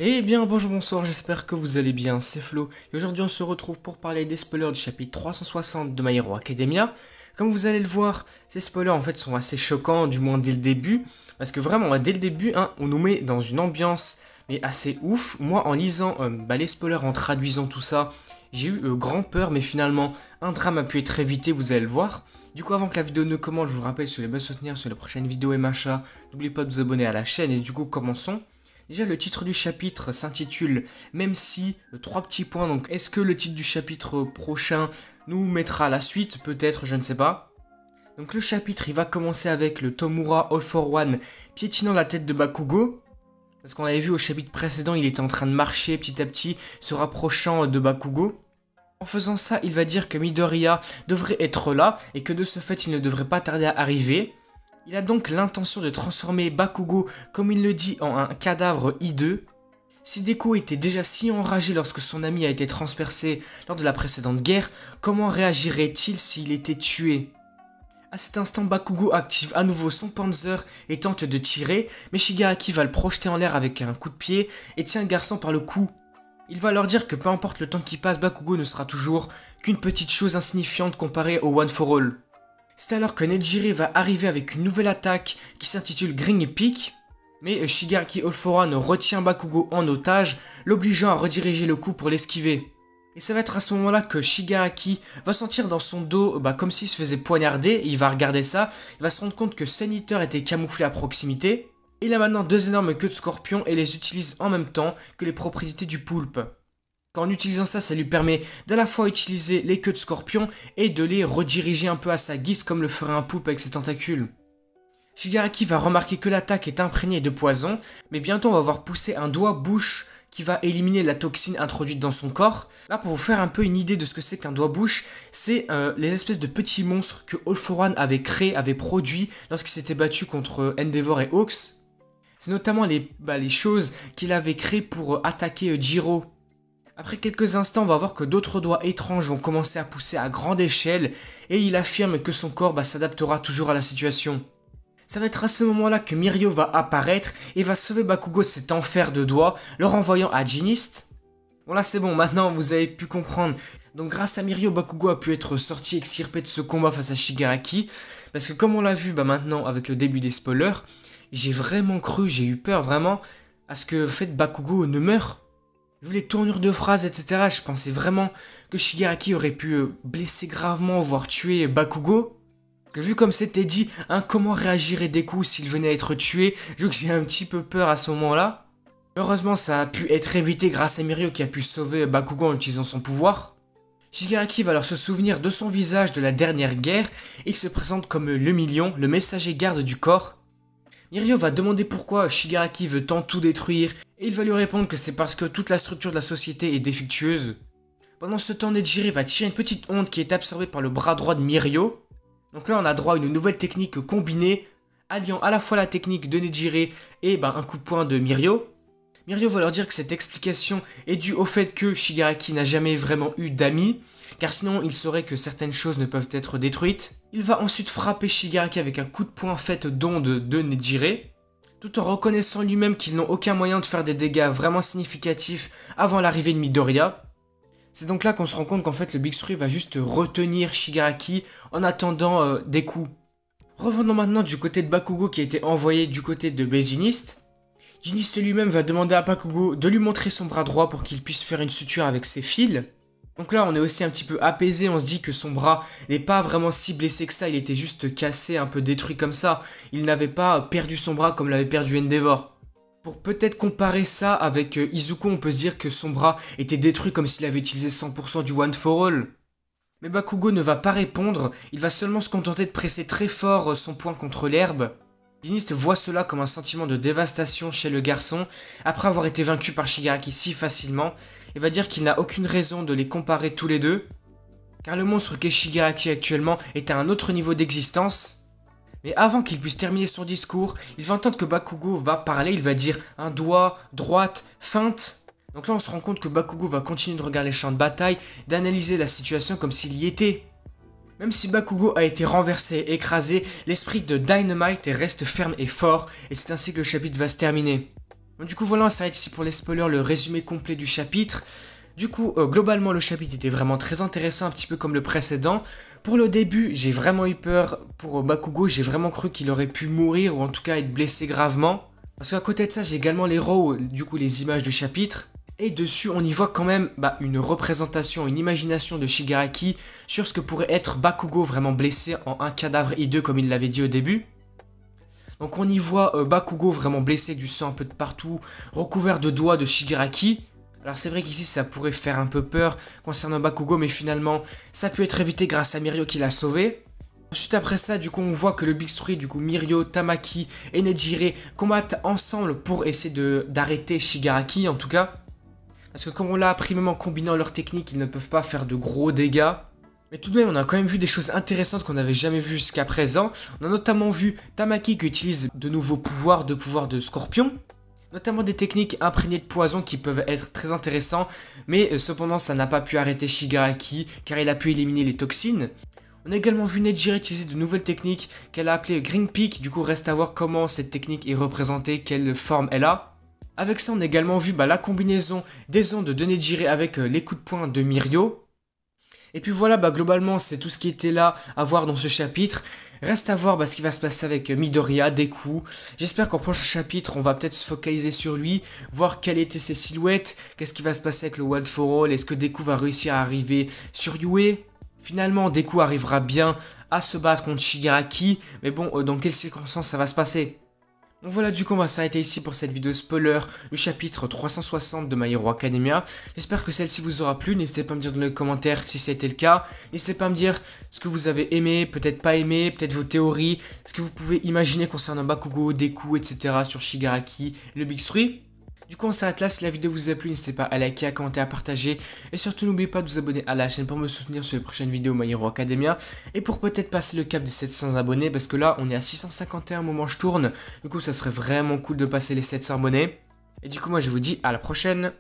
Eh bien bonjour, bonsoir, j'espère que vous allez bien, c'est Flo, et aujourd'hui on se retrouve pour parler des spoilers du chapitre 360 de My Hero Academia. Comme vous allez le voir, ces spoilers en fait sont assez choquants, du moins dès le début, parce que vraiment dès le début, on nous met dans une ambiance mais assez ouf. Moi en lisant les spoilers, en traduisant tout ça, j'ai eu grand peur, mais finalement un drame a pu être évité, vous allez le voir. Du coup, avant que la vidéo ne commence, je vous rappelle, si vous voulez me soutenir sur la prochaine vidéo MHA, n'oubliez pas de vous abonner à la chaîne, et du coup commençons. Déjà, le titre du chapitre s'intitule Même si, trois petits points. Donc, est-ce que le titre du chapitre prochain nous mettra la suite? Peut-être, je ne sais pas. Donc, le chapitre, il va commencer avec le Tomura All for One piétinant la tête de Bakugo. Parce qu'on l'avait vu au chapitre précédent, il était en train de marcher petit à petit, se rapprochant de Bakugo. En faisant ça, il va dire que Midoriya devrait être là et que de ce fait, il ne devrait pas tarder à arriver. Il a donc l'intention de transformer Bakugo, comme il le dit, en un cadavre hideux. Si Deku était déjà si enragé lorsque son ami a été transpercé lors de la précédente guerre, comment réagirait-il s'il était tué? À cet instant, Bakugo active à nouveau son Panzer et tente de tirer, mais Shigaraki va le projeter en l'air avec un coup de pied et tient le garçon par le cou. Il va leur dire que peu importe le temps qui passe, Bakugo ne sera toujours qu'une petite chose insignifiante comparée au One for All. C'est alors que Nejire va arriver avec une nouvelle attaque qui s'intitule Green Peak, mais Shigaraki All for One retient Bakugo en otage, l'obligeant à rediriger le coup pour l'esquiver. Et ça va être à ce moment-là que Shigaraki va sentir dans son dos comme s'il se faisait poignarder, et il va regarder ça, il va se rendre compte que Sun Eater était camouflé à proximité. Il a maintenant deux énormes queues de scorpion et les utilise en même temps que les propriétés du poulpe. En utilisant ça, ça lui permet d'à la fois utiliser les queues de scorpion et de les rediriger un peu à sa guise comme le ferait un poulpe avec ses tentacules. Shigaraki va remarquer que l'attaque est imprégnée de poison, mais bientôt on va voir pousser un doigt-bouche qui va éliminer la toxine introduite dans son corps. Là, pour vous faire un peu une idée de ce que c'est qu'un doigt-bouche, c'est les espèces de petits monstres que All for One avait créés, avait produits lorsqu'il s'était battu contre Endeavor et Hawks. C'est notamment les choses qu'il avait créées pour attaquer Jiro. Après quelques instants, on va voir que d'autres doigts étranges vont commencer à pousser à grande échelle et il affirme que son corps s'adaptera toujours à la situation. Ça va être à ce moment-là que Mirio va apparaître et va sauver Bakugo de cet enfer de doigts, le renvoyant à Giniste. Bon là c'est bon, maintenant vous avez pu comprendre. Donc grâce à Mirio, Bakugo a pu être sorti extirpé de ce combat face à Shigaraki. Parce que comme on l'a vu maintenant avec le début des spoilers, j'ai vraiment cru, j'ai eu peur vraiment à ce que Bakugo ne meure. Vu les tournures de phrases, etc., je pensais vraiment que Shigaraki aurait pu blesser gravement, voire tuer Bakugo. Que vu comme c'était dit, comment réagirait Deku s'il venait à être tué, vu que j'ai un petit peu peur à ce moment-là. Heureusement, ça a pu être évité grâce à Mirio qui a pu sauver Bakugo en utilisant son pouvoir. Shigaraki va alors se souvenir de son visage de la dernière guerre, et il se présente comme le million, le messager garde du corps. Mirio va demander pourquoi Shigaraki veut tant tout détruire, et il va lui répondre que c'est parce que toute la structure de la société est défectueuse. Pendant ce temps, Nejire va tirer une petite onde qui est absorbée par le bras droit de Mirio. Donc là, on a droit à une nouvelle technique combinée, alliant à la fois la technique de Nejire et un coup de poing de Mirio. Mirio va leur dire que cette explication est due au fait que Shigaraki n'a jamais vraiment eu d'amis, car sinon il saurait que certaines choses ne peuvent être détruites. Il va ensuite frapper Shigaraki avec un coup de poing fait d'onde de Nejire, tout en reconnaissant lui-même qu'ils n'ont aucun moyen de faire des dégâts vraiment significatifs avant l'arrivée de Midoriya. C'est donc là qu'on se rend compte qu'en fait le Big Three va juste retenir Shigaraki en attendant des coups. Revenons maintenant du côté de Bakugo qui a été envoyé du côté de Giniste. Giniste lui-même va demander à Bakugo de lui montrer son bras droit pour qu'il puisse faire une suture avec ses fils. Donc là on est aussi un petit peu apaisé, on se dit que son bras n'est pas vraiment si blessé que ça, il était juste cassé, un peu détruit comme ça. Il n'avait pas perdu son bras comme l'avait perdu Endeavor. Pour peut-être comparer ça avec Izuku, on peut se dire que son bras était détruit comme s'il avait utilisé 100% du One for All. Mais Bakugo ne va pas répondre, il va seulement se contenter de presser très fort son poing contre l'herbe. Giniste voit cela comme un sentiment de dévastation chez le garçon, après avoir été vaincu par Shigaraki si facilement, et va dire qu'il n'a aucune raison de les comparer tous les deux, car le monstre qu'est Shigaraki actuellement est à un autre niveau d'existence. Mais avant qu'il puisse terminer son discours, il va entendre que Bakugo va parler, il va dire un doigt, droite, feinte. Donc là on se rend compte que Bakugo va continuer de regarder les champs de bataille, d'analyser la situation comme s'il y était. Même si Bakugo a été renversé et écrasé, l'esprit de Dynamite reste ferme et fort, et c'est ainsi que le chapitre va se terminer. Donc, du coup voilà, on s'arrête ici pour les spoilers, le résumé complet du chapitre. Du coup, globalement, le chapitre était vraiment très intéressant, un petit peu comme le précédent. Pour le début, j'ai vraiment eu peur pour Bakugo, j'ai vraiment cru qu'il aurait pu mourir ou en tout cas être blessé gravement. Parce qu'à côté de ça, j'ai également les raws, du coup les images du chapitre. Et dessus, on y voit quand même une représentation, une imagination de Shigaraki sur ce que pourrait être Bakugo vraiment blessé en un cadavre hideux comme il l'avait dit au début. Donc on y voit Bakugo vraiment blessé avec du sang un peu de partout, recouvert de doigts de Shigaraki. Alors c'est vrai qu'ici ça pourrait faire un peu peur concernant Bakugo, mais finalement ça peut être évité grâce à Mirio qui l'a sauvé. Ensuite après ça, du coup on voit que le Big Three, du coup Mirio, Tamaki et Nejire combattent ensemble pour essayer d'arrêter Shigaraki en tout cas. Parce que comme on l'a appris même en combinant leurs techniques, ils ne peuvent pas faire de gros dégâts. Mais tout de même, on a quand même vu des choses intéressantes qu'on n'avait jamais vues jusqu'à présent. On a notamment vu Tamaki qui utilise de nouveaux pouvoirs de scorpion. Notamment des techniques imprégnées de poison qui peuvent être très intéressants. Mais cependant, ça n'a pas pu arrêter Shigaraki car il a pu éliminer les toxines. On a également vu Nejire utiliser de nouvelles techniques qu'elle a appelées Green Peak. Du coup, reste à voir comment cette technique est représentée, quelle forme elle a. Avec ça, on a également vu la combinaison des ondes de Nejire avec les coups de poing de Mirio. Et puis voilà, globalement, c'est tout ce qui était là à voir dans ce chapitre. Reste à voir ce qui va se passer avec Midoriya, Deku. J'espère qu'en prochain chapitre, on va peut-être se focaliser sur lui, voir quelles étaient ses silhouettes, qu'est-ce qui va se passer avec le One for All, est-ce que Deku va réussir à arriver sur Yue. Finalement, Deku arrivera bien à se battre contre Shigaraki, mais bon, dans quelles circonstances ça va se passer? Donc voilà, du coup on va s'arrêter ici pour cette vidéo spoiler du chapitre 360 de My Hero Academia. J'espère que celle-ci vous aura plu, n'hésitez pas à me dire dans les commentaires si ça a été le cas. N'hésitez pas à me dire ce que vous avez aimé, peut-être pas aimé, peut-être vos théories, ce que vous pouvez imaginer concernant Bakugo, Deku, etc. sur Shigaraki et le Big Three. Du coup on s'arrête là, si la vidéo vous a plu, n'hésitez pas à liker, à commenter, à partager. Et surtout n'oubliez pas de vous abonner à la chaîne pour me soutenir sur les prochaines vidéos My Hero Academia. Et pour peut-être passer le cap des 700 abonnés, parce que là on est à 651 au moment où je tourne. Du coup ça serait vraiment cool de passer les 700 abonnés. Et du coup moi je vous dis à la prochaine.